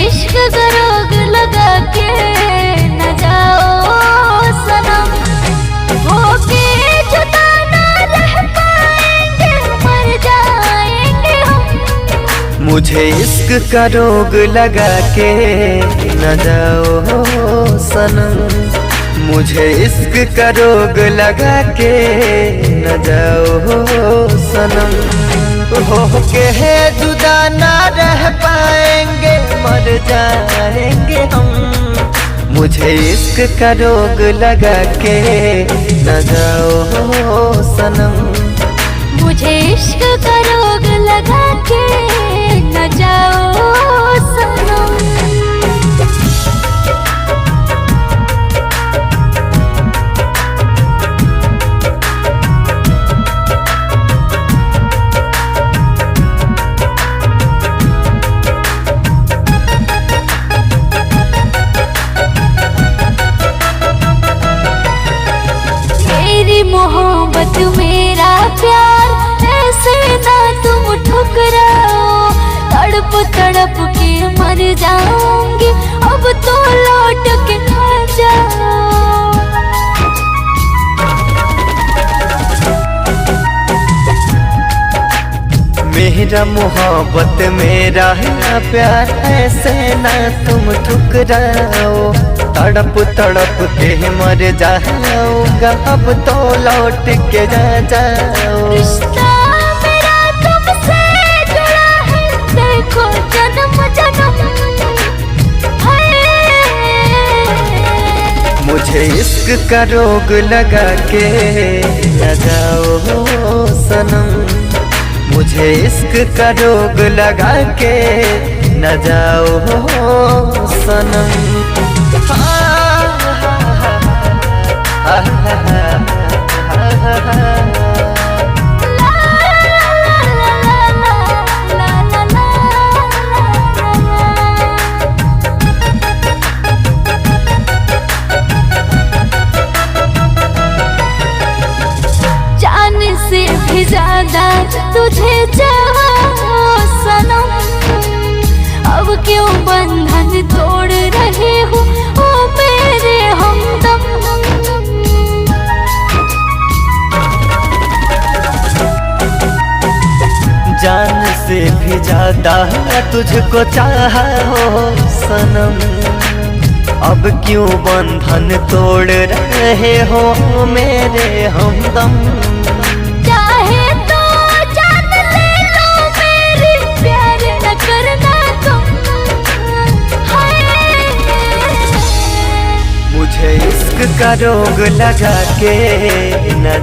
इश्क का रोग लगा के न जाओ सनम, होके जुदा ना रह पाएंगे, मर जाएंगे हम। मुझे इश्क का रोग लगा के न जाओ सनम, मुझे इश्क का रोग लगा के न जाओ सनम, होके है जुदा ना रह पाएंगे, मर जाएंगे हम। मुझे इश्क का रोग लगा के न जाओ सनम, मुझे इश्क का रोग लगा के न जाओ सनम। मेरी मोहब्बत मेरा प्यार ऐसे ना तुम ठुकराओ, तड़प तड़प के मर जाऊंगी, अब तो लौट के ना जाओ। मेरा मोहब्बत मेरा प्यार ऐसे ना तुम ठुकराओ, तड़प तड़प के मर जाऊंगा, अब तो लौट के ना जाओ। रिश्ता मेरा तुमसे जुड़ा है, देखो जन्म जन्म है। मुझे इश्क का रोग लगा के न जाओ सनम, मुझे इश्क का रोग लगा के न जाओ सनम। जान से भी ज्यादा तुझे चाहो सनम, अब क्यों बंधन तोड़ रहे हो ओ मेरे हमदम। जान से भी ज्यादा तुझको चाहा हो सनम, अब क्यों बंधन तोड़ रहे हो मेरे हमदम। चाहे तो जान ले लो मेरी, प्यार न करना तुम हाय। मुझे इश्क का रोग लगा के न